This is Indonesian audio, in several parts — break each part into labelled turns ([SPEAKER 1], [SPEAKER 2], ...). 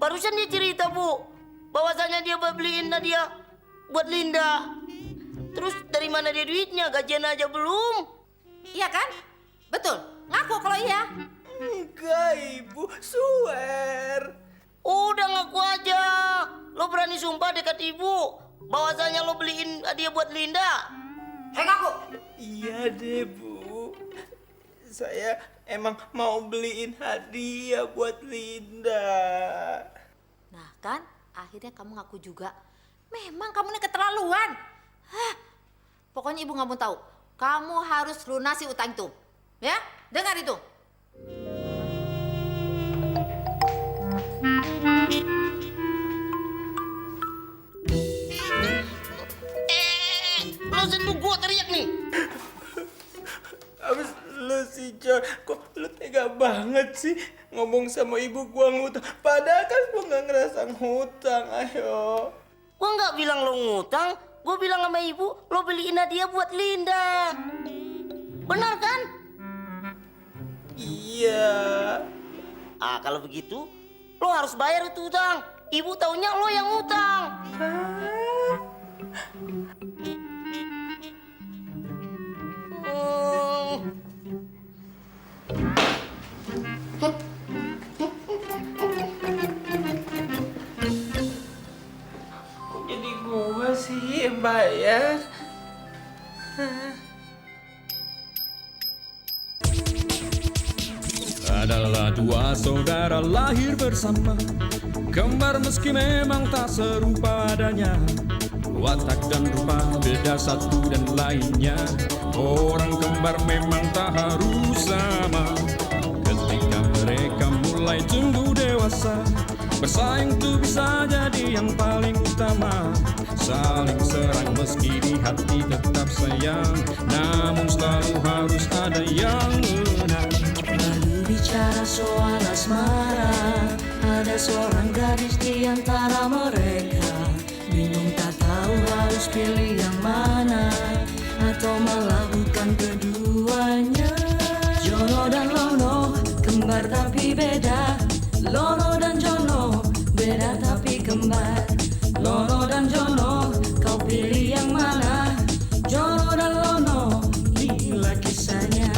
[SPEAKER 1] Barusan dia cerita, Bu. Bahwasanya dia beliin Nadia buat Linda. Terus dari mana dia duitnya? Gajian aja belum.
[SPEAKER 2] Iya kan? Betul. Ngaku kalau iya.
[SPEAKER 3] Enggak, Ibu. Swear.
[SPEAKER 1] Udah ngaku aja. Lo berani sumpah dekat ibu bahwasanya lo beliin hadiah buat Linda.
[SPEAKER 2] Ngaku.
[SPEAKER 3] Iya deh, Bu. Saya emang mau beliin hadiah buat Linda.
[SPEAKER 2] Nah kan, akhirnya kamu ngaku juga. Memang kamu ini keterlaluan. Hah. Pokoknya ibu nggak mau tahu. Kamu harus lunasi utang itu. Ya, dengar itu.
[SPEAKER 1] Lo sentuh gua teriak nih.
[SPEAKER 3] Abis lu sih, John. Kok lu tega banget sih ngomong sama ibu gua ngutang. Padahal kan gua nggak ngerasa ngutang, ayo.
[SPEAKER 1] Gua nggak bilang lo ngutang. Gua bilang sama ibu lo beliin hadiah buat Linda. Benar kan?
[SPEAKER 3] Iya.
[SPEAKER 1] Ah, kalau begitu lo harus bayar itu utang. Ibu taunya lo yang ngutang.
[SPEAKER 3] Kok jadi gua sih yang bayar?
[SPEAKER 4] Adalah dua saudara lahir bersama, kembar meski memang tak serupa adanya. Watak dan rupa beda satu dan lainnya. Orang kembar memang tak harus sama. Ketika mereka mulai tumbuh dewasa, bersaing tuh bisa jadi yang paling utama. Saling serang meski di hati tetap sayang, namun selalu harus ada yang menang.
[SPEAKER 5] Bicara soal asmara, ada seorang gadis di antara mereka. Bingung tak tahu harus pilih yang mana, atau melakukan keduanya. Jono dan Lono, kembar tapi beda. Lono dan Jono, beda tapi kembar. Lono dan Jono, kau pilih yang mana? Jono dan Lono, inilah kisahnya.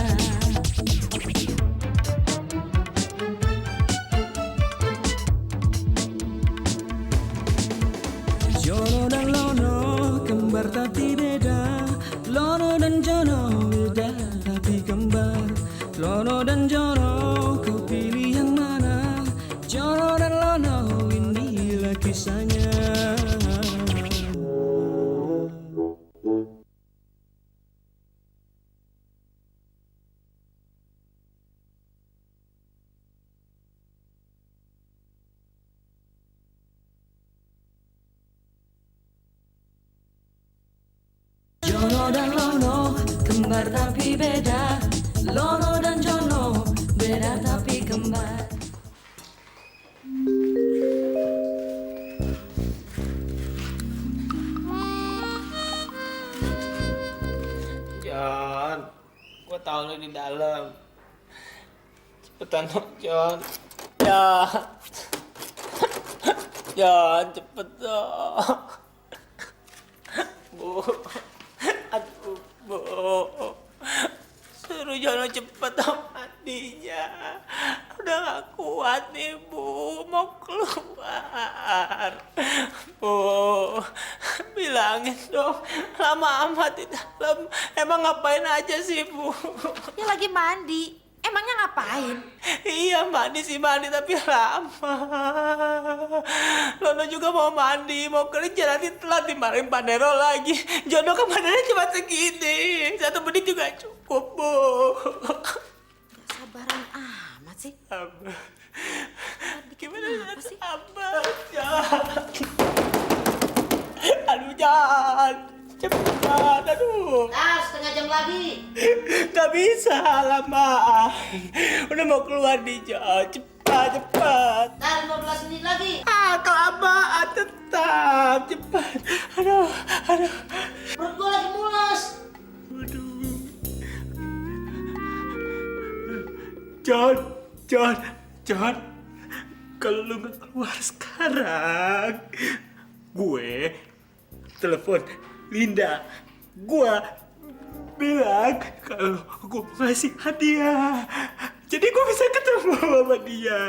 [SPEAKER 4] Jono dan Lono, kembar tapi beda. Lono dan Jono, beda tapi kembar. Lono dan Jono, kau pilih yang mana? Jono dan Lono, inilah kisahnya.
[SPEAKER 5] Jono dan Lono, kembar tapi beda. Lono dan Jono, beda tapi kembar.
[SPEAKER 3] John, gua tahu lu di dalam. Cepetan dong, John. John. John, cepet dong. Bu. Aduh, Bu. Suruh Jono cepet dong mandinya. Udah gak kuat nih, Bu. Mau keluar. Bu, bilangin dong. Lama amat di dalam. Emang ngapain aja sih, Bu?
[SPEAKER 2] Ya lagi mandi. Emangnya ngapain?
[SPEAKER 3] Iya, mandi sih mandi, tapi lama. Lono juga mau mandi, mau kerja, nanti telat dimarahin Pak Nero lagi. Jono kan badannya cuma segini. 1 menit juga cukup, Bu.
[SPEAKER 2] Gak sabaran amat sih.
[SPEAKER 3] Abah. Gimana
[SPEAKER 2] Kenapa sih?
[SPEAKER 3] Abah? Jangan. Aduh, jangan. Cepetan, aduh.
[SPEAKER 1] Ah, setengah jam lagi.
[SPEAKER 3] Gak bisa, lama. Udah mau keluar nih, John. Cepat, cepat.
[SPEAKER 1] Nah, 15 menit lagi.
[SPEAKER 3] Ah, kelamaan tetap. Cepat. Aduh, aduh.
[SPEAKER 1] Perut gua lagi mulas.
[SPEAKER 3] Aduh. John, John, John. kalau lu nggak keluar sekarang, gue telepon Linda. Gue bilang kalau gue ngasih hadiah. Jadi gue bisa ketemu sama dia.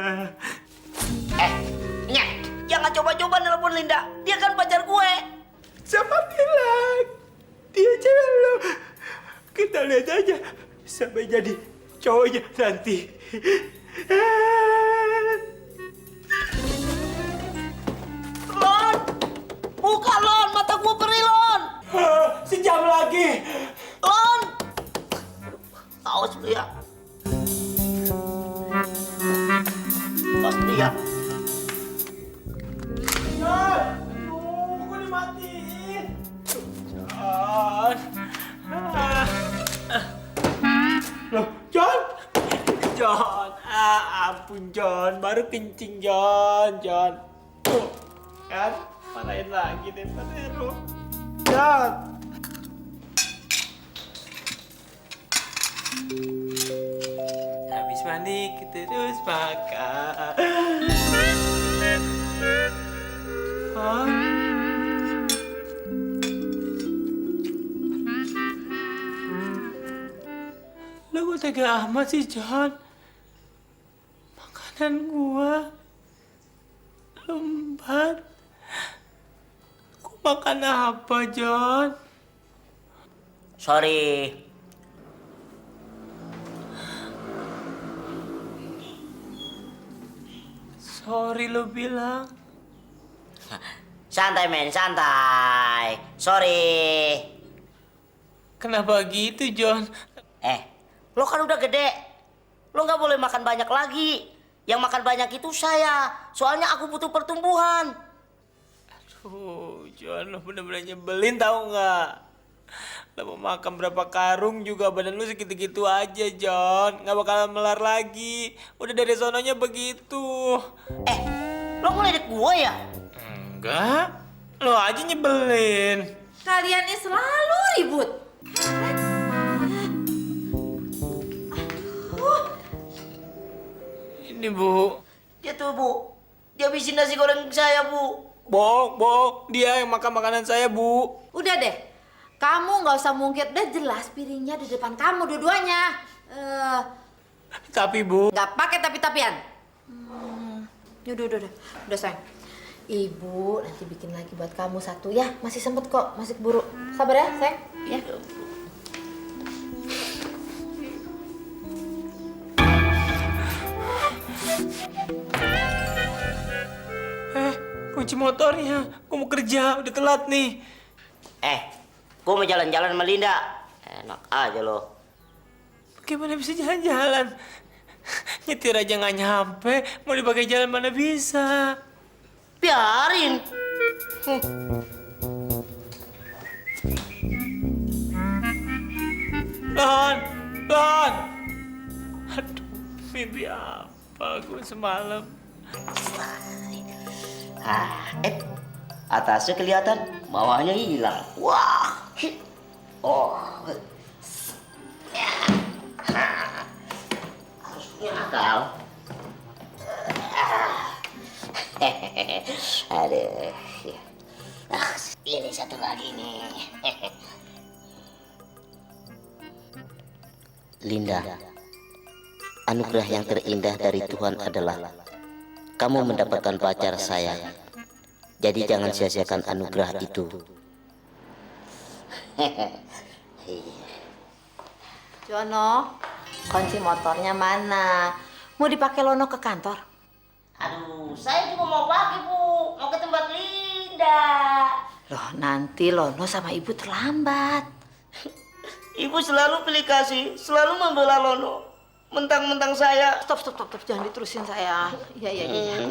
[SPEAKER 1] Nyet, jangan coba-coba nelpon Linda. Dia kan pacar gue.
[SPEAKER 3] Siapa bilang? Dia cewek lo. Kita lihat aja sampai jadi cowoknya nanti.
[SPEAKER 1] Lon! Buka, Lon! Mata gue perih, Lon!
[SPEAKER 3] Sejam lagi.
[SPEAKER 1] Lon! Awas lu ya. Awas lu ya.
[SPEAKER 3] John! Aduh, kok dimatiin? John! Loh, John! John! Ampun, John. Baru kencing, John. John. Tuh, kan? Marahin lagi deh, marahin lu. John! Habis mandi, kita terus makan. Hah? Lu kok tega amat sih, John? Makanan gua lembat. Gua makan apa, John?
[SPEAKER 1] Sorry.
[SPEAKER 3] Sorry lu bilang.
[SPEAKER 1] Santai, men. Santai. Sorry.
[SPEAKER 3] Kenapa gitu, John?
[SPEAKER 1] Lo kan udah gede. Lo nggak boleh makan banyak lagi. Yang makan banyak itu saya. Soalnya aku butuh pertumbuhan.
[SPEAKER 3] Aduh, John, lo bener-bener nyebelin tau nggak? Lo mau makan berapa karung juga badan lu segitu-gitu aja, John. Nggak bakalan melar lagi. Udah dari sononya begitu.
[SPEAKER 1] Lo ngeledek gue ya?
[SPEAKER 3] Enggak, lo aja nyebelin.
[SPEAKER 2] Kalian ini selalu ribut.
[SPEAKER 3] Ini, Bu.
[SPEAKER 1] Dia tuh, Bu. Dia habisin nasi goreng saya, Bu.
[SPEAKER 3] Bohong. Dia yang makan makanan saya, Bu.
[SPEAKER 2] Udah deh, kamu nggak usah mungkir. Udah jelas piringnya di depan kamu dua-duanya.
[SPEAKER 3] Tapi, Bu.
[SPEAKER 2] Nggak pakai tapi-tapian. Udah sayang. Ibu nanti bikin lagi buat kamu satu ya. Masih sempet kok, masih keburu. Sabar ya, sayang. Ya.
[SPEAKER 3] Kunci motornya. Gue mau kerja, udah telat nih.
[SPEAKER 1] Gue mau jalan-jalan sama Linda. Enak aja lo.
[SPEAKER 3] Bagaimana bisa jalan-jalan? Nyetir aja nggak nyampe, mau dipakai jalan mana bisa?
[SPEAKER 1] Biarin.
[SPEAKER 3] Lon! Aduh, mimpi apa gue semalam?
[SPEAKER 1] Atasnya kelihatan, bawahnya hilang. Wah. Oh. Harus punya akal. Aduh. Ini satu lagi nih. Linda, anugerah yang terindah dari Tuhan adalah kamu mendapatkan pacar saya. Jadi jangan sia-siakan anugerah itu.
[SPEAKER 2] Jono, kunci motornya mana? Mau dipakai Lono ke kantor?
[SPEAKER 1] Aduh, saya juga mau pakai, Bu. Mau ke tempat Linda.
[SPEAKER 2] Loh, nanti Lono sama ibu terlambat.
[SPEAKER 1] Ibu selalu pilih kasih, selalu membela Lono. Mentang-mentang saya.
[SPEAKER 2] Stop. Jangan diterusin saya. Iya.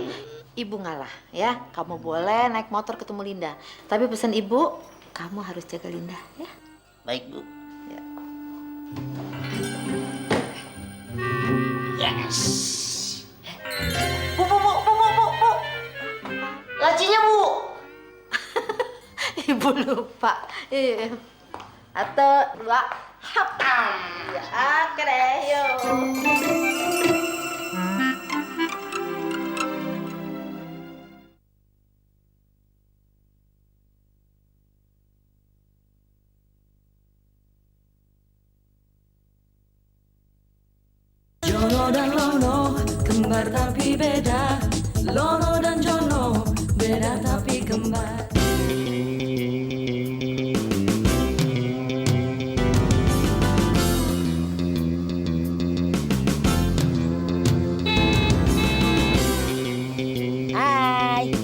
[SPEAKER 2] Ibu ngalah ya. Kamu boleh naik motor ketemu Linda. Tapi pesan ibu, kamu harus jaga Linda ya.
[SPEAKER 1] Baik, Bu.
[SPEAKER 2] Ya.
[SPEAKER 1] Yes. Bu. Lacinya, Bu.
[SPEAKER 2] Ibu lupa. Iya. 1, 2, hap. Ya, oke deh, yuk.
[SPEAKER 5] Jono dan Lono, kembar tapi beda. Lono dan Jono, beda tapi kembar.
[SPEAKER 1] Hai.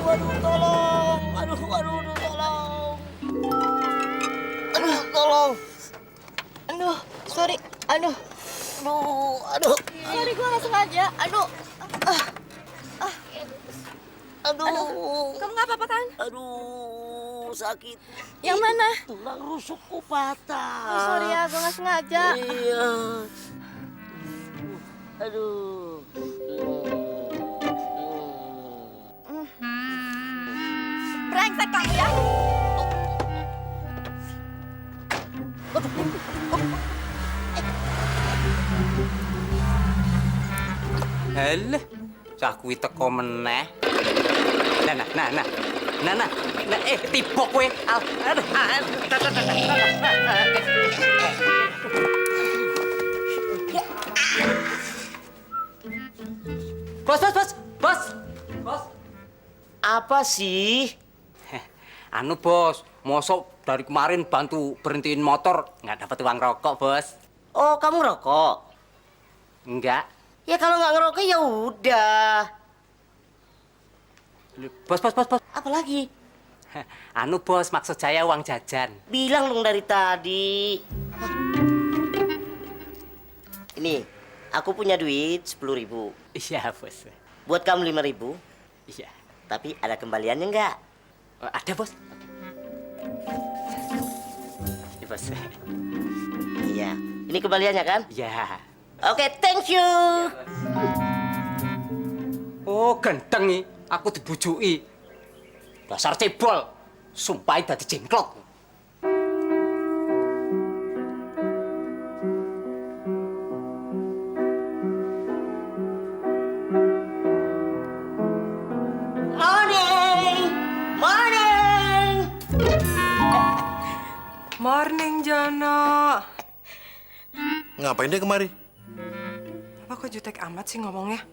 [SPEAKER 1] Waduh, tolong. Aduh, tolong. Aduh, tolong.
[SPEAKER 6] Aduh, sorry. Aduh,
[SPEAKER 1] Aduh.
[SPEAKER 6] sorry gue nggak sengaja. Aduh,
[SPEAKER 1] Aduh.
[SPEAKER 6] kamu nggak apa-apa kan?
[SPEAKER 1] Aduh, sakit.
[SPEAKER 6] Yang mana?
[SPEAKER 1] Tulang rusukku patah.
[SPEAKER 6] Oh, sorry ya, gue nggak sengaja.
[SPEAKER 1] Iya. Aduh.
[SPEAKER 6] Brengsek kamu ya.
[SPEAKER 3] Halah, cah kuwi teko meneh. Nah, tiba kowe. Aduh. Bos.
[SPEAKER 1] Apa sih?
[SPEAKER 3] Anu bos, mosok dari kemarin bantu berhentiin motor nggak dapat uang rokok bos?
[SPEAKER 1] Oh, kamu rokok?
[SPEAKER 3] Enggak.
[SPEAKER 1] Ya kalau nggak ngerokok ya udah.
[SPEAKER 3] Bos.
[SPEAKER 1] Apa lagi?
[SPEAKER 3] Anu bos, maksud saya uang jajan.
[SPEAKER 1] Bilang dong dari tadi. Ini, aku punya duit 10.000.
[SPEAKER 3] Iya bos.
[SPEAKER 1] Buat kamu 5.000.
[SPEAKER 3] Iya.
[SPEAKER 1] Tapi ada kembaliannya nggak?
[SPEAKER 3] Ada bos. Iya bos.
[SPEAKER 1] Iya. Ini kembaliannya kan?
[SPEAKER 3] Iya.
[SPEAKER 1] Oke, thank you.
[SPEAKER 3] Oh ganteng nih, aku dibujuki. Dasar cebol, sumpahin dadi jengklok.
[SPEAKER 7] Morning, Jono.
[SPEAKER 8] Ngapain dia kemari?
[SPEAKER 7] Apa kok jutek amat sih ngomongnya?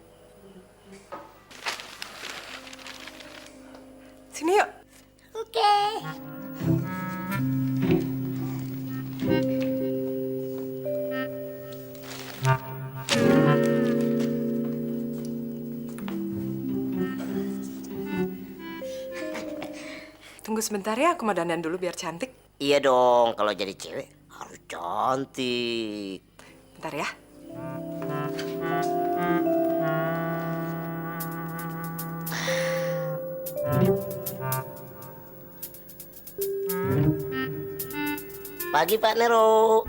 [SPEAKER 7] Sini yuk.
[SPEAKER 6] Oke.
[SPEAKER 7] Tunggu sebentar ya, aku mau dandan dulu biar cantik.
[SPEAKER 1] Iya dong, kalau jadi cewek harus cantik.
[SPEAKER 7] Bentar ya.
[SPEAKER 1] Pagi Pak Nero.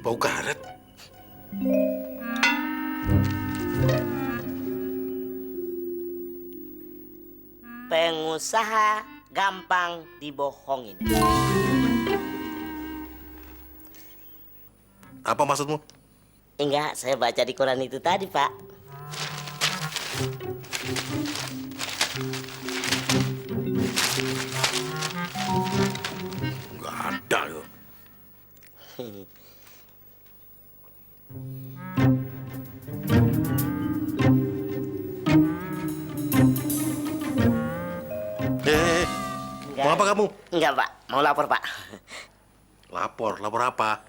[SPEAKER 8] Bau karet.
[SPEAKER 1] Pengusaha gampang dibohongin.
[SPEAKER 8] Apa maksudmu?
[SPEAKER 1] Enggak, saya baca di koran itu tadi, Pak.
[SPEAKER 8] Nggak ada yuk. Mau apa kamu?
[SPEAKER 1] Enggak, Pak. Mau lapor, Pak.
[SPEAKER 8] Lapor apa?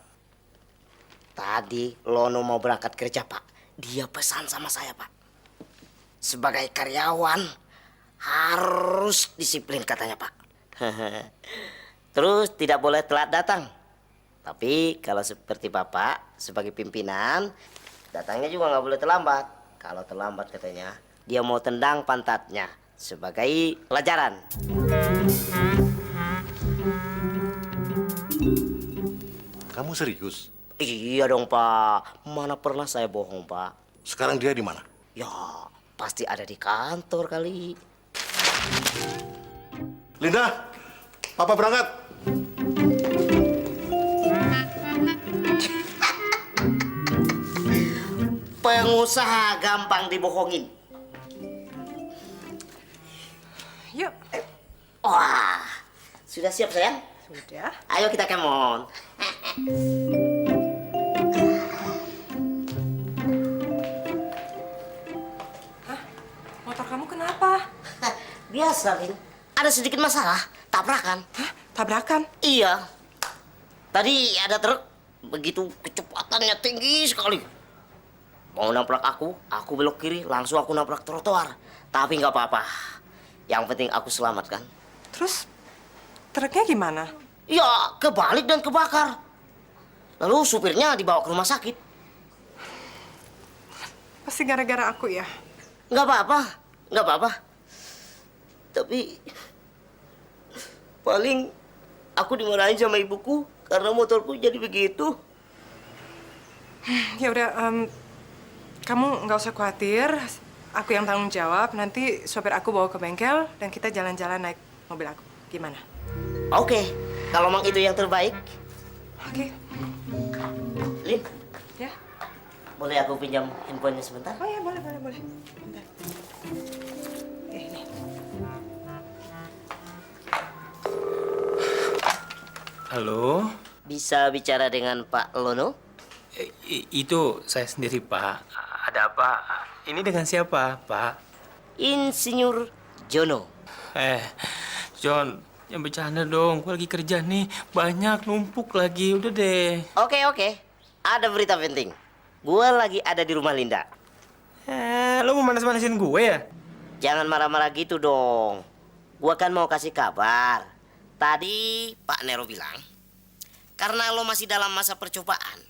[SPEAKER 1] Tadi Lono mau berangkat kerja, Pak. Dia pesan sama saya, Pak. Sebagai karyawan, harus disiplin katanya Pak. Terus tidak boleh telat datang. Tapi kalau seperti Bapak sebagai pimpinan, datangnya juga nggak boleh terlambat. Kalau terlambat katanya, dia mau tendang pantatnya sebagai pelajaran.
[SPEAKER 8] Kamu serius?
[SPEAKER 1] Iya dong Pak, mana pernah saya bohong Pak.
[SPEAKER 8] Sekarang dia di mana?
[SPEAKER 1] Ya, pasti ada di kantor kali.
[SPEAKER 8] Linda, Papa berangkat.
[SPEAKER 1] Pengusaha gampang dibohongin.
[SPEAKER 7] Yuk.
[SPEAKER 1] Wah, sudah siap sayang?
[SPEAKER 7] Sudah.
[SPEAKER 1] Ayo kita kemon.
[SPEAKER 7] Motor kamu kenapa?
[SPEAKER 1] Biasa, Lin. Ada sedikit masalah, tabrakan.
[SPEAKER 7] Hah? Tabrakan?
[SPEAKER 1] Iya. Tadi ada truk, begitu kecepatannya tinggi sekali. Mau nabrak aku belok kiri, langsung aku nabrak trotoar. Tapi nggak apa-apa. Yang penting aku selamat kan.
[SPEAKER 7] Terus truknya gimana?
[SPEAKER 1] Ya, kebalik dan kebakar. Lalu supirnya dibawa ke rumah sakit.
[SPEAKER 7] Pasti gara-gara aku ya?
[SPEAKER 1] Nggak apa-apa, nggak apa-apa. Tapi paling aku dimarahin sama ibuku karena motorku jadi begitu.
[SPEAKER 7] Ya udah, kamu nggak usah khawatir. Aku yang tanggung jawab. Nanti sopir aku bawa ke bengkel dan kita jalan-jalan naik mobil aku. Gimana?
[SPEAKER 1] Oke, kalau memang itu yang terbaik.
[SPEAKER 7] Oke.
[SPEAKER 1] Lin,
[SPEAKER 7] Ya.
[SPEAKER 1] boleh aku pinjam handphonenya sebentar?
[SPEAKER 7] Oh ya, boleh. Bentar. Ini.
[SPEAKER 3] Halo?
[SPEAKER 1] Bisa bicara dengan Pak Lono?
[SPEAKER 3] Itu saya sendiri, Pak. Ada apa? Ini dengan siapa, Pak?
[SPEAKER 1] Insinyur Jono.
[SPEAKER 3] John, yang bercanda dong. Gue lagi kerja nih. Banyak, numpuk lagi. Udah deh.
[SPEAKER 1] Oke. Ada berita penting. Gua lagi ada di rumah Linda.
[SPEAKER 3] Lo mau manas-manasin gue ya?
[SPEAKER 1] Jangan marah-marah gitu dong. Gua kan mau kasih kabar. Tadi Pak Nero bilang, karena lo masih dalam masa percobaan,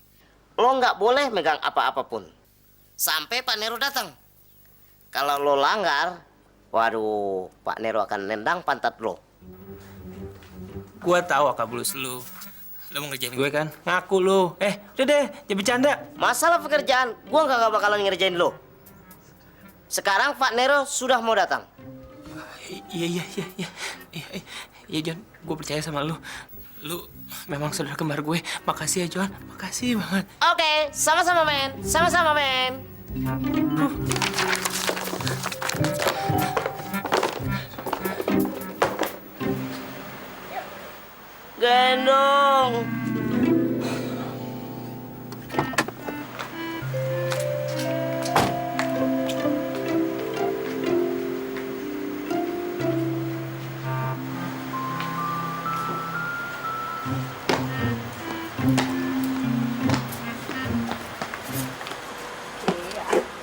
[SPEAKER 1] lo nggak boleh megang apa-apapun sampai Pak Nero datang. Kalau lo langgar, waduh, Pak Nero akan nendang pantat lo.
[SPEAKER 3] Gue tahu akal bulus lu. Lo mau ngerjain gue kan? Ngaku lu. Udah deh, jangan bercanda.
[SPEAKER 1] Masalah pekerjaan, gua nggak bakalan ngerjain lo. Sekarang Pak Nero sudah mau datang.
[SPEAKER 3] Iya, John. Gue percaya sama lu. Lu memang saudara kembar gue. Makasih ya, John. Makasih banget.
[SPEAKER 1] Oke, sama-sama men. Sama-sama men. Gendong.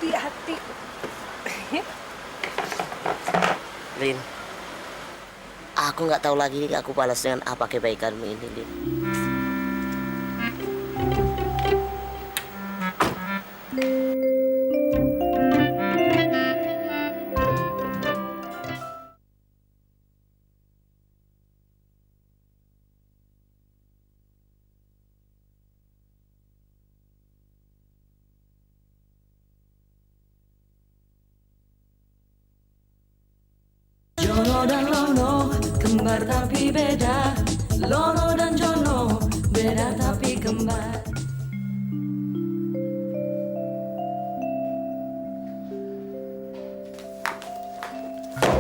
[SPEAKER 7] Hati-hati.
[SPEAKER 1] Lin, aku nggak tahu lagi aku balas dengan apa kebaikanmu ini, Lin.
[SPEAKER 5] Jono dan Lono, kembar tapi beda. Lono dan Jono, beda tapi kembar.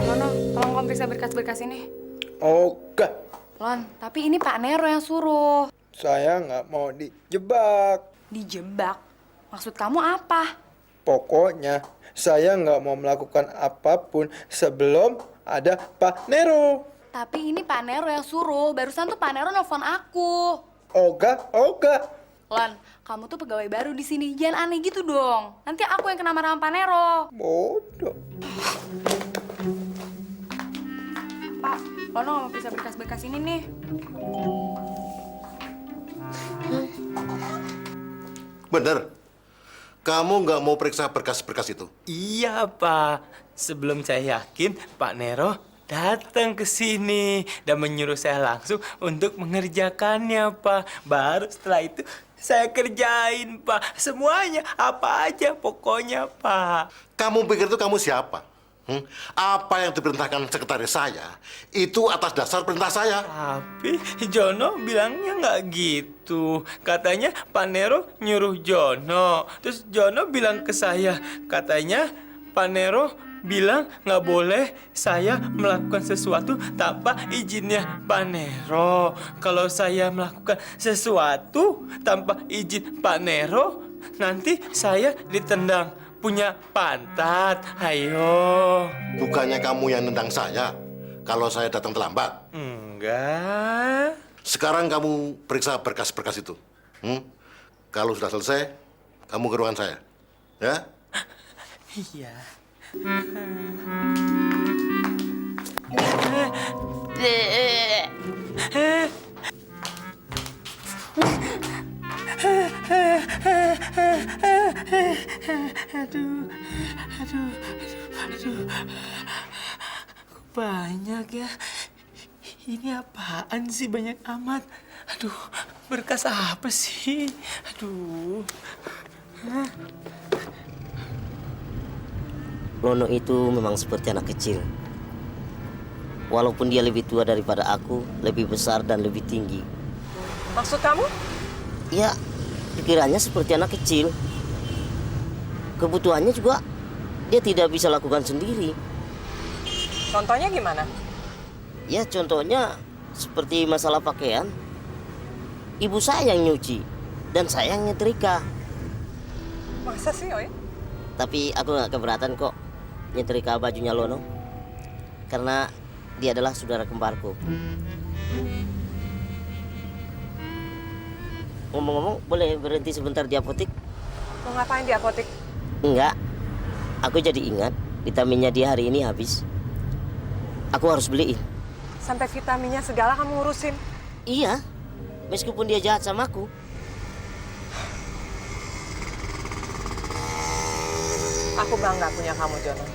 [SPEAKER 9] Lono, tolong kamu periksa berkas-berkas ini.
[SPEAKER 10] Oke,
[SPEAKER 9] Lon, tapi ini Pak Nero yang suruh.
[SPEAKER 10] saya nggak mau dijebak.
[SPEAKER 9] Dijebak? Maksud kamu apa?
[SPEAKER 10] Pokoknya saya nggak mau melakukan apapun sebelum ada Pak Nero.
[SPEAKER 9] Tapi ini Pak Nero yang suruh. Barusan tuh Pak Nero nelfon aku.
[SPEAKER 10] Oga.
[SPEAKER 9] Lon, kamu tuh pegawai baru di sini. Jangan aneh gitu dong. Nanti aku yang kena marah sama Pak Nero.
[SPEAKER 10] Bodoh.
[SPEAKER 9] Lono nggak mau periksa berkas-berkas ini nih.
[SPEAKER 8] Bener? Kamu nggak mau periksa berkas-berkas itu?
[SPEAKER 3] Iya, Pak. Sebelum saya yakin, Pak Nero datang ke sini dan menyuruh saya langsung untuk mengerjakannya, Pak. Baru setelah itu saya kerjain, Pak. Semuanya, apa aja pokoknya, Pak.
[SPEAKER 8] Kamu pikir itu kamu siapa? Apa yang diperintahkan sekretaris saya, itu atas dasar perintah saya.
[SPEAKER 3] Tapi Jono bilangnya nggak gitu. Katanya Pak Nero nyuruh Jono. Terus Jono bilang ke saya, katanya Pak Nero bilang nggak boleh saya melakukan sesuatu tanpa izinnya Pak Nero. Kalau saya melakukan sesuatu tanpa izin Pak Nero, nanti saya ditendang punya pantat. Ayo.
[SPEAKER 8] Bukannya kamu yang nendang saya kalau saya datang terlambat.
[SPEAKER 3] Enggak.
[SPEAKER 8] Sekarang kamu periksa berkas-berkas itu. Kalau sudah selesai, kamu ke ruangan saya. Ya?
[SPEAKER 3] Iya. Aduh. Kok banyak ya? Ini apaan sih banyak amat? Aduh, berkas apa sih? Aduh.
[SPEAKER 1] Lono itu memang seperti anak kecil. Walaupun dia lebih tua daripada aku, lebih besar dan lebih tinggi.
[SPEAKER 7] Maksud kamu?
[SPEAKER 1] Ya, pikirannya seperti anak kecil. Kebutuhannya juga dia tidak bisa lakukan sendiri.
[SPEAKER 7] Contohnya gimana?
[SPEAKER 1] Ya, contohnya seperti masalah pakaian. Ibu saya yang nyuci dan saya yang nyetrika.
[SPEAKER 7] Masa sih, Oi?
[SPEAKER 1] Tapi aku nggak keberatan kok nyetrika bajunya Lono. Karena dia adalah saudara kembarku. Ngomong-ngomong, boleh berhenti sebentar di apotik?
[SPEAKER 7] Mau ngapain di apotik?
[SPEAKER 1] Enggak. Aku jadi ingat vitaminnya dia hari ini habis. Aku harus beliin.
[SPEAKER 7] Sampai vitaminnya segala kamu ngurusin?
[SPEAKER 1] Iya. Meskipun dia jahat sama aku.
[SPEAKER 7] Aku bangga punya kamu, Jono.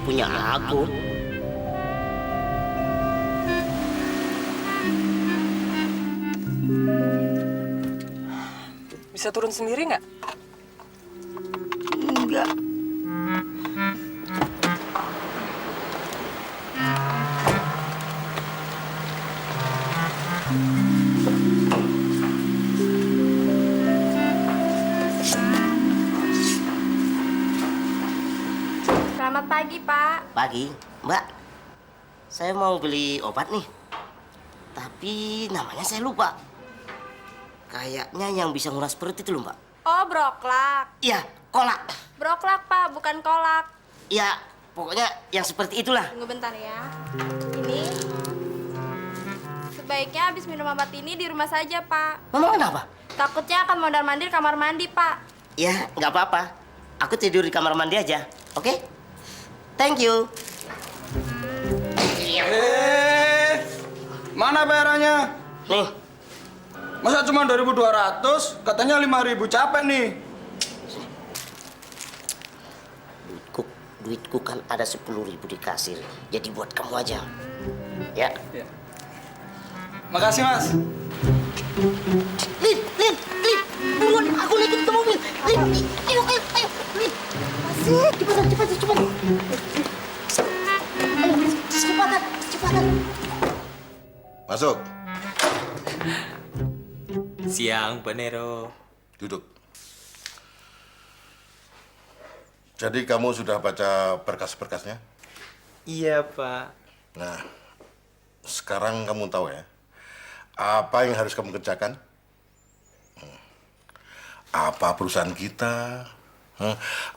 [SPEAKER 1] Punya aku.
[SPEAKER 7] Bisa turun sendiri nggak?
[SPEAKER 1] Enggak.
[SPEAKER 6] Selamat pagi, Pak.
[SPEAKER 1] Pagi, Mbak. Saya mau beli obat nih. Tapi namanya saya lupa. Kayaknya yang bisa nguras perut itu loh, Mbak.
[SPEAKER 6] Oh, broklak.
[SPEAKER 1] Iya, kolak.
[SPEAKER 6] Broklak, Pak, bukan kolak.
[SPEAKER 1] Iya, pokoknya yang seperti itulah.
[SPEAKER 6] Tunggu bentar ya. Ini sebaiknya habis minum obat ini di rumah saja, Pak.
[SPEAKER 1] Mama kenapa?
[SPEAKER 6] Takutnya akan mondar-mandir kamar mandi, Pak.
[SPEAKER 1] Ya, nggak apa-apa. Aku tidur di kamar mandi aja, oke? Thank you.
[SPEAKER 10] Mana bayarannya?
[SPEAKER 1] Nih,
[SPEAKER 10] Masa cuma 2.200? Katanya 5.000, capek nih.
[SPEAKER 1] duitku kan ada 10.000 di kasir. Jadi buat kamu aja. Ya.
[SPEAKER 10] Makasih, Mas.
[SPEAKER 1] Lin, buruan, aku naikin ke mobil. Lin, ayo, Lin. Asik, cepat. Ayo, cepatan.
[SPEAKER 8] Masuk.
[SPEAKER 3] Siang, Pak Nero.
[SPEAKER 8] Duduk. Jadi kamu sudah baca berkas-berkasnya?
[SPEAKER 3] Iya, Pak.
[SPEAKER 8] Nah, sekarang kamu tahu ya, apa yang harus kamu kerjakan? Apa perusahaan kita?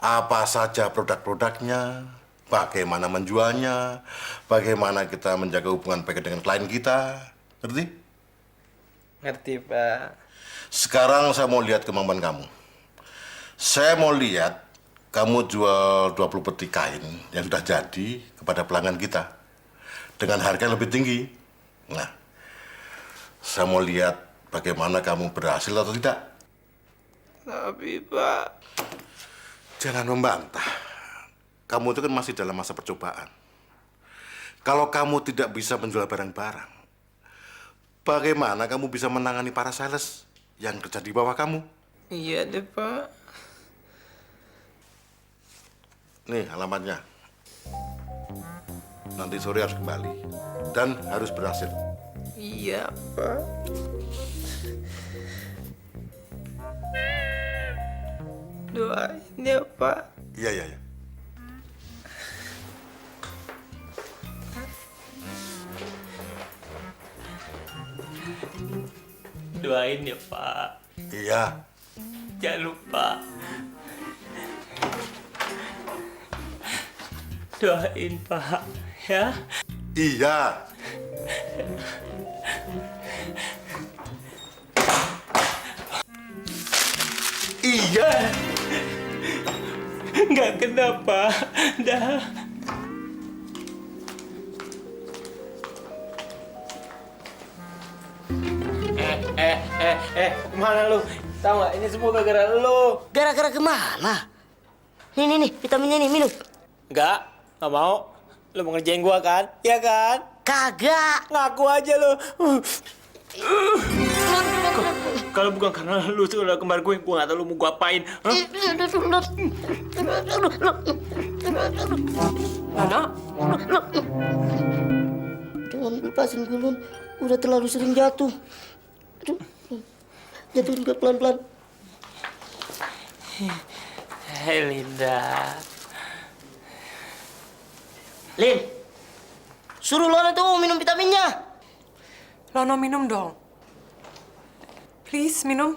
[SPEAKER 8] Apa saja produk-produknya? Bagaimana menjualnya? Bagaimana kita menjaga hubungan baik dengan klien kita? Ngerti?
[SPEAKER 3] Ngerti, Pak.
[SPEAKER 8] Sekarang saya mau lihat kemampuan kamu. Saya mau lihat kamu jual 20 peti kain yang sudah jadi kepada pelanggan kita dengan harga yang lebih tinggi. Nah, saya mau lihat bagaimana kamu berhasil atau tidak.
[SPEAKER 3] Tapi Pak,
[SPEAKER 8] Jangan membantah. Kamu itu kan masih dalam masa percobaan. Kalau kamu tidak bisa menjual barang-barang, bagaimana kamu bisa menangani para sales yang kerja di bawah kamu?
[SPEAKER 3] iya deh Pak.
[SPEAKER 8] Nih alamatnya. Nanti sore harus kembali dan harus berhasil.
[SPEAKER 3] Iya Pak. Doain ya Pak.
[SPEAKER 8] Iya, iya, iya.
[SPEAKER 3] Doain ya Pak.
[SPEAKER 8] Iya.
[SPEAKER 3] Jangan lupa. Doain Pak, ya.
[SPEAKER 8] Iya. Iya.
[SPEAKER 3] Nggak kenapa. Dah. Kemana lu? Tahu nggak? Ini semua gara-gara lu.
[SPEAKER 1] Gara-gara kemana? Nih, vitaminnya nih, minum.
[SPEAKER 3] Nggak mau. Lu mau ngerjain gua kan? Iya kan?
[SPEAKER 1] Kagak.
[SPEAKER 3] Ngaku aja lu. Kalau bukan karena lu saudara kembar gue nggak tahu lu mau gua apain. Hah?
[SPEAKER 7] Lono,
[SPEAKER 1] Jangan lepasin gue, Lun. Udah terlalu sering jatuh. Aduh. Jatuhin gue pelan-pelan.
[SPEAKER 3] Hei Linda.
[SPEAKER 1] Lin, suruh Lona tuh minum vitaminnya.
[SPEAKER 7] Lono minum dong. Please, minum.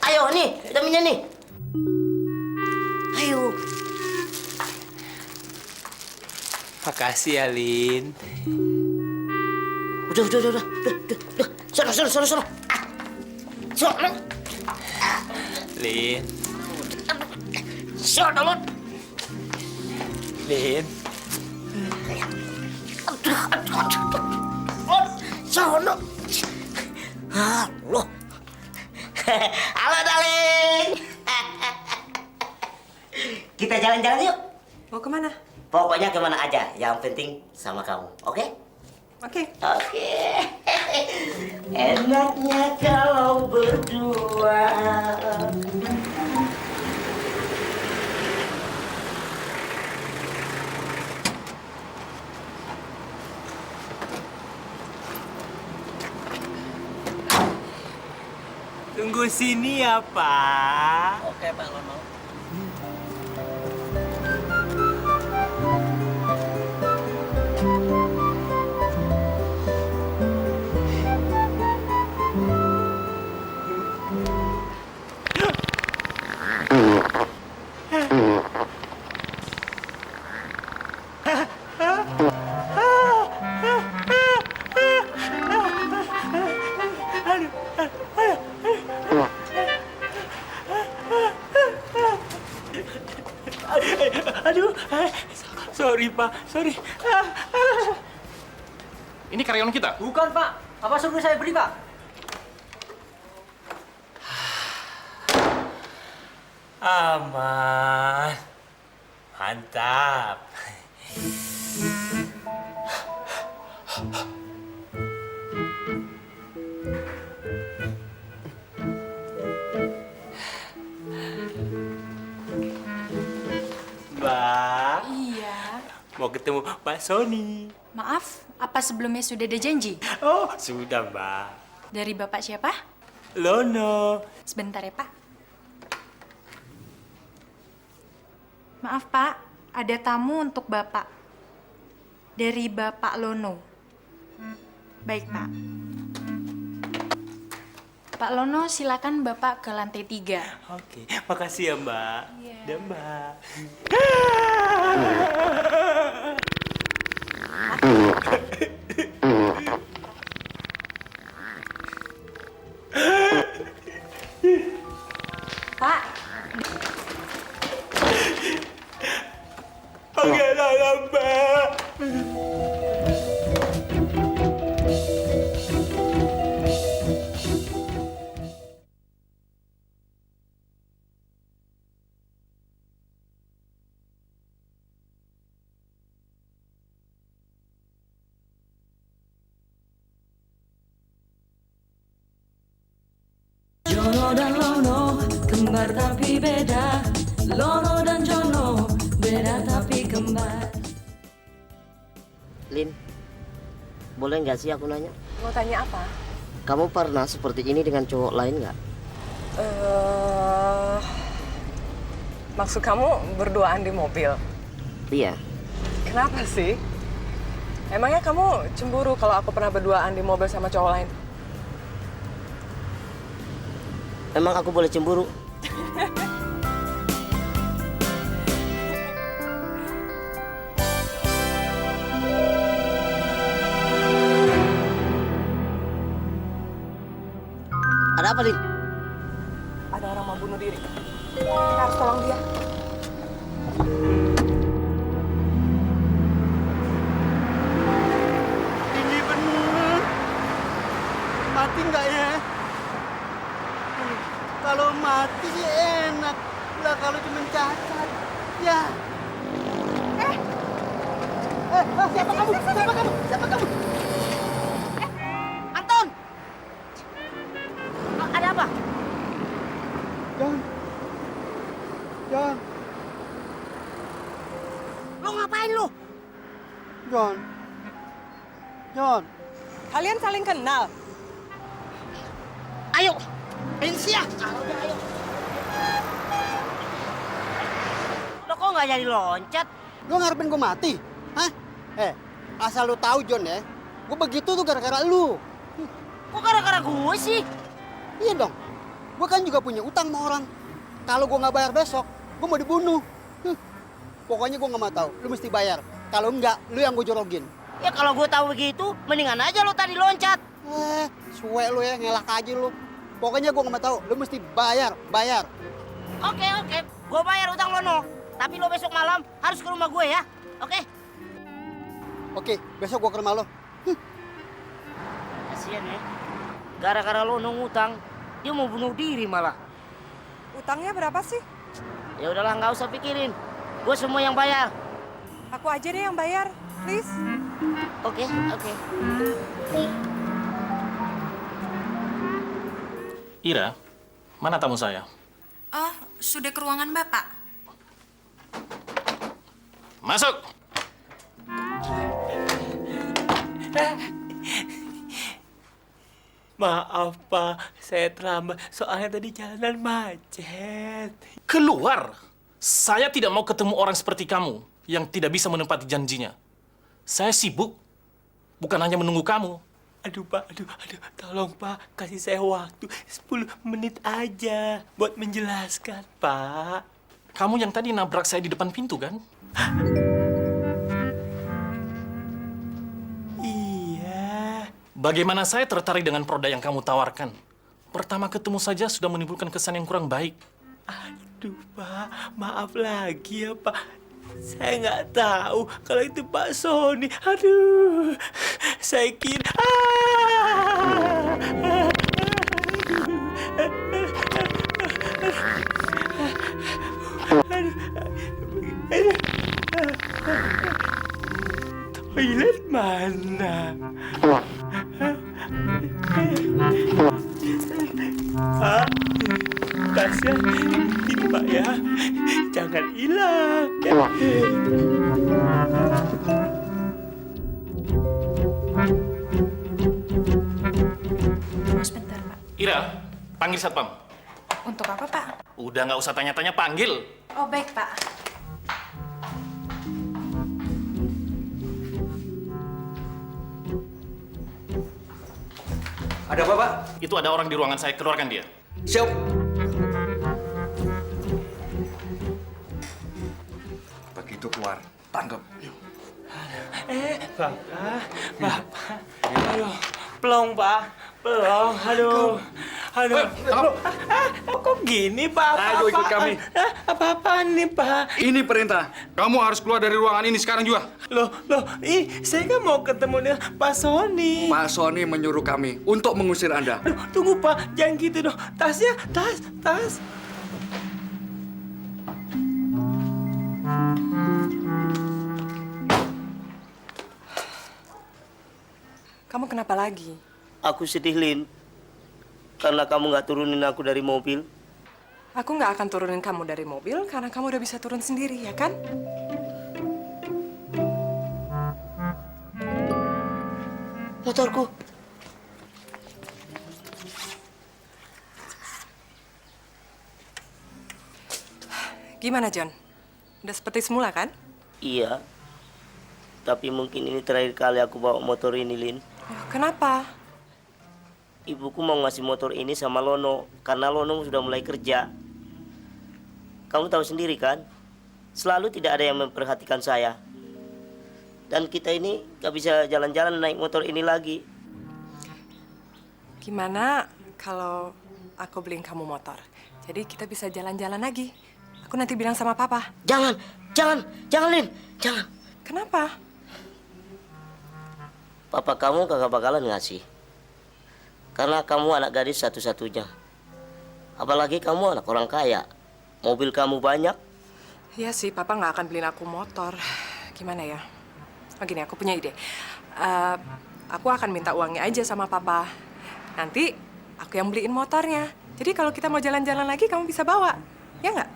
[SPEAKER 1] Ayo, nih, vitaminnya nih. Ayo.
[SPEAKER 3] Makasih ya Lin.
[SPEAKER 1] Udah. Sono. Sono.
[SPEAKER 3] Lin.
[SPEAKER 1] Sono, Lun.
[SPEAKER 3] Lin.
[SPEAKER 1] Lun, sono. Halo. Halo, darling. Kita jalan-jalan yuk.
[SPEAKER 7] Mau kemana?
[SPEAKER 1] Pokoknya kemana aja, yang penting sama kamu, oke?
[SPEAKER 7] Oke.
[SPEAKER 1] Oke. Enaknya kalau berdua.
[SPEAKER 3] Tunggu sini ya Pak.
[SPEAKER 1] Oke, Pak Lono.
[SPEAKER 3] Aduh. Sorry Pak, sorry.
[SPEAKER 11] Ini karyawan kita?
[SPEAKER 3] Bukan Pak. Apa suruh saya beri Pak? Aman. Mantap. Mbak,
[SPEAKER 9] Iya.
[SPEAKER 3] mau ketemu Pak Sony.
[SPEAKER 9] Maaf, apa sebelumnya sudah ada janji?
[SPEAKER 3] Oh, sudah Mbak.
[SPEAKER 9] Dari Bapak siapa?
[SPEAKER 3] Lono.
[SPEAKER 9] Sebentar ya, Pak. Maaf, Pak. Ada tamu untuk Bapak. Dari Bapak Lono. Baik, Pak. Pak Lono, silakan Bapak ke lantai 3.
[SPEAKER 3] Oke, makasih ya Mbak.
[SPEAKER 9] Iya.
[SPEAKER 3] Dah Mbak.
[SPEAKER 9] Pak,
[SPEAKER 5] Jono dan Lono, kembar tapi beda. Lono dan Jono, beda tapi kembar.
[SPEAKER 1] Lin, boleh nggak sih aku nanya?
[SPEAKER 7] Mau tanya apa?
[SPEAKER 1] Kamu pernah seperti ini dengan cowok lain nggak?
[SPEAKER 7] Maksud kamu berduaan di mobil?
[SPEAKER 1] Iya.
[SPEAKER 7] Kenapa sih? Emangnya kamu cemburu kalau aku pernah berduaan di mobil sama cowok lain?
[SPEAKER 1] Emang aku boleh cemburu? Ada apa, Lin?
[SPEAKER 7] Ada orang mau bunuh diri. Kita harus tolong dia.
[SPEAKER 10] Ini bener. Mati nggak ya? Kalau mati sih enak. Lah kalau cuma cacat, ya. Siapa kamu? Siapa kamu? Siapa kamu?
[SPEAKER 1] Anton! Ada apa?
[SPEAKER 10] John. John.
[SPEAKER 1] Lo ngapain lo?
[SPEAKER 10] John. John.
[SPEAKER 7] Kalian saling kenal?
[SPEAKER 1] Ayo! Pensia! Ayo. Lo kok nggak jadi loncat?
[SPEAKER 10] Lu ngarepin gue mati? Hah? Asal lu tahu John ya, gue begitu tuh gara-gara lu.
[SPEAKER 1] Kok gara-gara gue sih?
[SPEAKER 10] Iya dong, gue kan juga punya utang sama orang. Kalau gue nggak bayar besok, gue mau dibunuh. Pokoknya gue nggak mau tahu, lu mesti bayar. Kalau enggak, lu yang gue jorogin.
[SPEAKER 1] Ya kalau gue tahu begitu, mendingan aja lo tadi loncat.
[SPEAKER 10] Suwe lu ya, ngelak aja lu. Pokoknya gue nggak mau tahu, lu mesti bayar.
[SPEAKER 1] Oke. Gue bayar utang lo, no. Tapi lo besok malam harus ke rumah gue ya. Oke?
[SPEAKER 10] Oke, besok gue ke rumah lo.
[SPEAKER 1] Kasian ya. Gara-gara lo ngutang, dia mau bunuh diri malah.
[SPEAKER 7] Utangnya berapa sih?
[SPEAKER 1] Ya udahlah, nggak usah pikirin. Gue semua yang bayar.
[SPEAKER 7] Aku aja deh yang bayar, please.
[SPEAKER 1] Oke.
[SPEAKER 11] Ira, mana tamu saya?
[SPEAKER 12] Oh, sudah ke ruangan Bapak.
[SPEAKER 11] Masuk!
[SPEAKER 3] Maaf, Pak. Saya terlambat. Soalnya tadi jalanan macet.
[SPEAKER 11] Keluar! Saya tidak mau ketemu orang seperti kamu yang tidak bisa menepati janjinya. Saya sibuk, bukan hanya menunggu kamu.
[SPEAKER 3] Aduh, Pak. Aduh. Tolong, Pak. Kasih saya waktu 10 menit aja buat menjelaskan, Pak.
[SPEAKER 11] Kamu yang tadi nabrak saya di depan pintu, kan?
[SPEAKER 3] Iya.
[SPEAKER 11] Bagaimana saya tertarik dengan produk yang kamu tawarkan? Pertama ketemu saja sudah menimbulkan kesan yang kurang baik.
[SPEAKER 3] Aduh, Pak. Maaf lagi ya, Pak. Saya nggak tahu kalau itu Pak Sony. Aduh. Saya kira... Toilet mana? Pak, tasnya ini Pak ya. Jangan hilang.
[SPEAKER 12] Sebentar, Pak.
[SPEAKER 11] Ira, panggil satpam.
[SPEAKER 12] Untuk apa, Pak?
[SPEAKER 11] Udah nggak usah tanya-tanya, panggil.
[SPEAKER 12] Oh, baik, Pak.
[SPEAKER 13] Ada apa, Pak?
[SPEAKER 11] Itu ada orang di ruangan saya, keluarkan dia.
[SPEAKER 13] Siap. Begitu keluar, tangkap.
[SPEAKER 3] Bapak. Aduh, pelong, Pak. Pelong, aduh. Kok gini, Pak?
[SPEAKER 13] Ayo ikut kami.
[SPEAKER 3] Apa-apaan nih, Pak?
[SPEAKER 13] Ini perintah. Kamu harus keluar dari ruangan ini sekarang juga.
[SPEAKER 3] Loh, saya kan mau ketemu dengan Pak Sony.
[SPEAKER 13] Pak Sony menyuruh kami untuk mengusir Anda.
[SPEAKER 3] Aduh, tunggu, Pak. Jangan gitu dong. Tasnya, tas.
[SPEAKER 7] Kamu kenapa lagi?
[SPEAKER 1] Aku sedih, Lin. karena kamu nggak turunin aku dari mobil.
[SPEAKER 7] Aku nggak akan turunin kamu dari mobil karena kamu udah bisa turun sendiri, ya kan?
[SPEAKER 1] Motorku.
[SPEAKER 7] Gimana, John? Udah seperti semula, kan?
[SPEAKER 1] Iya. Tapi mungkin ini terakhir kali aku bawa motor ini, Lin.
[SPEAKER 7] Kenapa?
[SPEAKER 1] Ibuku mau ngasih motor ini sama Lono karena Lono sudah mulai kerja. Kamu tahu sendiri kan? Selalu tidak ada yang memperhatikan saya. Dan kita ini gak bisa jalan-jalan naik motor ini lagi.
[SPEAKER 7] Gimana kalau aku beliin kamu motor? Jadi kita bisa jalan-jalan lagi. Aku nanti bilang sama papa.
[SPEAKER 1] Jangan, Lin, jangan.
[SPEAKER 7] Kenapa?
[SPEAKER 1] Papa kamu kagak bakalan ngasih. Karena kamu anak gadis satu-satunya. Apalagi kamu anak orang kaya. Mobil kamu banyak.
[SPEAKER 7] Iya sih, papa nggak akan beliin aku motor. Gimana ya? Oh gini, aku punya ide. Aku akan minta uangnya aja sama papa. Nanti aku yang beliin motornya. Jadi kalau kita mau jalan-jalan lagi, kamu bisa bawa. Ya nggak?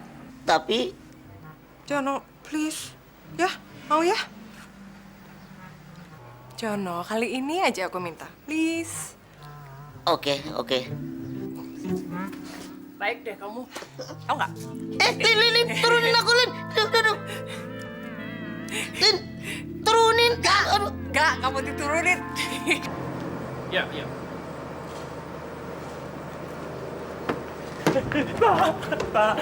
[SPEAKER 1] Tapi...
[SPEAKER 7] Jono, please. Ya, mau ya? Jono, kali ini aja aku minta. Please.
[SPEAKER 1] Oke.
[SPEAKER 7] Baik deh kamu. Tahu nggak?
[SPEAKER 1] Lin, turunin aku, Lin. Aduh. Lin, turunin.
[SPEAKER 7] Nggak, kamu diturunin.
[SPEAKER 11] Ya.
[SPEAKER 3] Pak,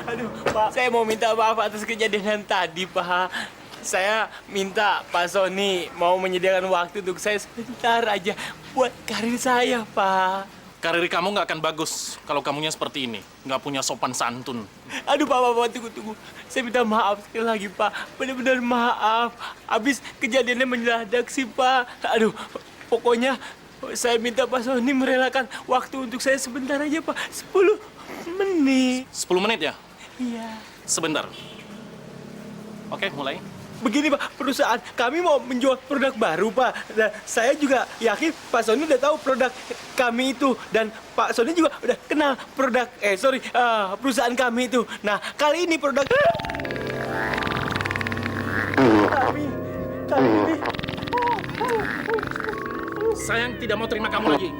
[SPEAKER 3] aduh, Pak. Saya mau minta maaf atas kejadian tadi, Pak. Saya minta Pak Sony mau menyediakan waktu untuk saya sebentar aja buat karir saya, Pak.
[SPEAKER 11] Karir kamu nggak akan bagus kalau kamunya seperti ini. Nggak punya sopan santun.
[SPEAKER 3] Aduh, Pak, tunggu. Saya minta maaf sekali lagi, Pak. Benar-benar maaf. Habis kejadiannya mendadak sih, Pak. Aduh, pokoknya saya minta Pak Sony merelakan waktu untuk saya sebentar aja, Pak. 10 menit.
[SPEAKER 11] 10 menit ya?
[SPEAKER 3] Iya.
[SPEAKER 11] Sebentar. Oke, mulai.
[SPEAKER 3] Begini, Pak, perusahaan kami mau menjual produk baru, Pak. Dan saya juga yakin Pak Sony udah tahu produk kami itu. Dan Pak Sony juga udah kenal perusahaan kami itu. Nah, kali ini produk kami ini.
[SPEAKER 11] Saya tidak mau terima kamu lagi.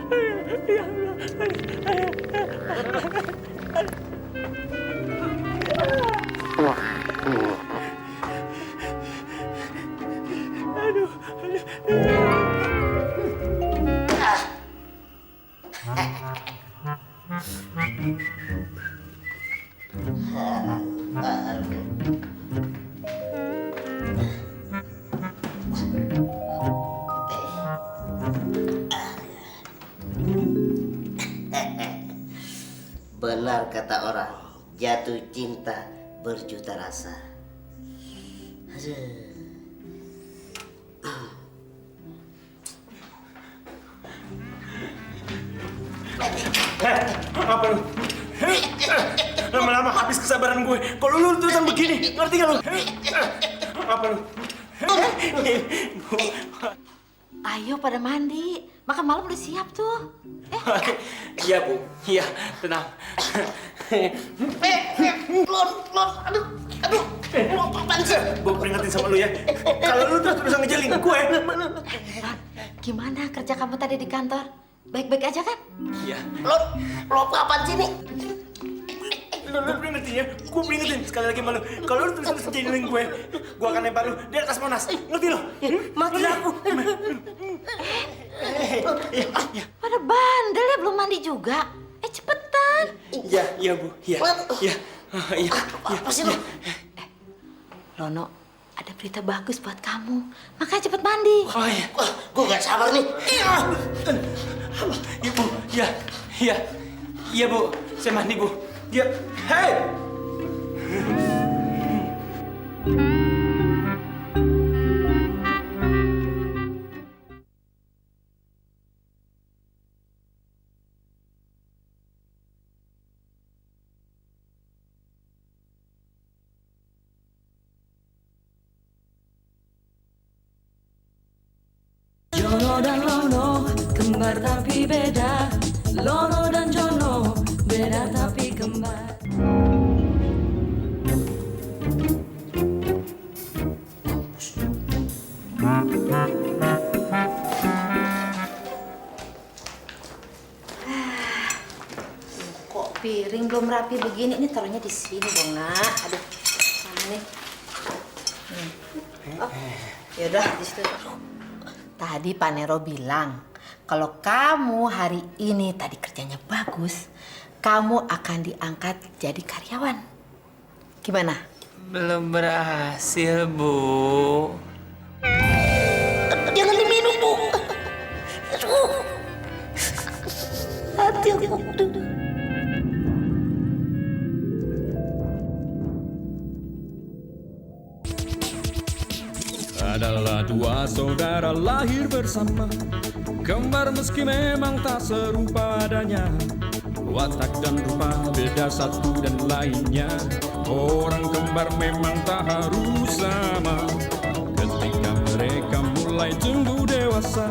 [SPEAKER 1] Benar kata orang, jatuh cinta berjuta rasa. Aduh.
[SPEAKER 3] Apa lu? Lama-lama habis kesabaran gue. Kalau lu terusan begini, ngerti gak lu? Apa lu?
[SPEAKER 2] Ayo pada mandi. Makan malam udah siap tuh.
[SPEAKER 3] Iya, Bu. Iya, tenang.
[SPEAKER 1] Aduh. Lu apaan sih?
[SPEAKER 3] Gue peringatin sama lu ya. Kalau lu terus-terusan ngejelin gue.
[SPEAKER 2] Gimana kerja kamu tadi di kantor? Baik-baik aja kan?
[SPEAKER 3] Iya.
[SPEAKER 1] Lu apaan sih nih?
[SPEAKER 3] Lu peringetin ya. Gue peringetin sekali lagi sama lu. Kalau lu terus-terusan ngejelin gue akan lempar lu di atas Monas. Ngerti lu?
[SPEAKER 1] Mati aku.
[SPEAKER 2] Pada bandel ya, belum mandi juga. Cepetan.
[SPEAKER 3] Iya, Bu. Iya.
[SPEAKER 1] Apa sih lu?
[SPEAKER 2] Lono, ada berita bagus buat kamu. Makanya cepet mandi.
[SPEAKER 3] Oh iya.
[SPEAKER 1] Gue gak sabar nih.
[SPEAKER 3] Iya, Bu. Iya, Bu. Saya mandi, Bu. Iya. Hei!
[SPEAKER 5] Jono dan Lono, kembar tapi beda. Lono dan
[SPEAKER 2] piring belum rapi begini. Ini taruhnya di sini dong, Nak. Aduh, mana nih? Oh, yaudah di situ. Tadi Pak Nero bilang kalau kamu hari ini tadi kerjanya bagus, kamu akan diangkat jadi karyawan. Gimana?
[SPEAKER 3] Belum berhasil, Bu.
[SPEAKER 1] Jangan diminum, Bu. Aduh. Hati aku.
[SPEAKER 4] Adalah dua saudara lahir bersama, kembar meski memang tak serupa adanya. Watak dan rupa beda satu dan lainnya. Orang kembar memang tak harus sama. Ketika mereka mulai tumbuh dewasa,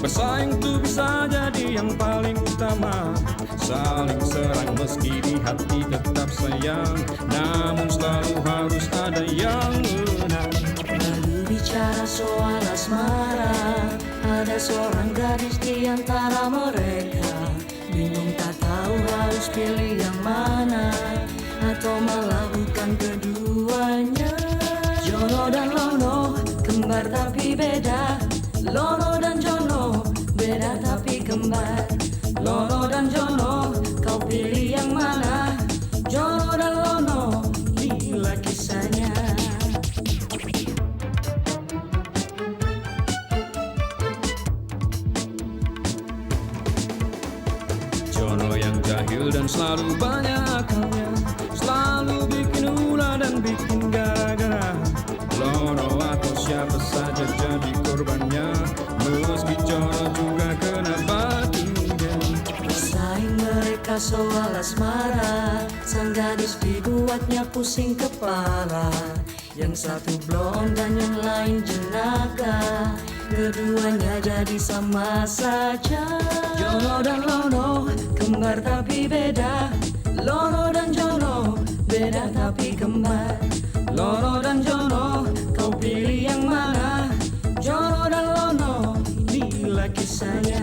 [SPEAKER 4] bersaing tuh bisa jadi yang paling utama. Saling serang meski di hati tetap sayang, namun selalu harus ada yang menang.
[SPEAKER 5] Bicara soal asmara, ada seorang gadis di antara mereka. Bingung tak tahu harus pilih yang mana, atau malah bukan keduanya. Jono dan Lono, kembar tapi beda. Lono dan Jono, beda tapi kembar. Lono dan Jono, kau pilih yang mana? Jono dan Lono, inilah kisahnya.
[SPEAKER 4] Jono yang jahil dan selalu banyak akalnya, selalu bikin ulah dan bikin gara-gara. Lono atau siapa saja jadi korbannya, meski Jono juga kena batunya.
[SPEAKER 5] Bersaing mereka soal asmara, sang gadis dibuatnya pusing kepala. Yang satu blond dan yang lain jenaka, keduanya jadi sama saja. Jono dan Lono, kembar tapi beda. Lono dan Jono, beda tapi kembar. Lono dan Jono, kau pilih yang mana? Jono dan Lono, inilah kisahnya.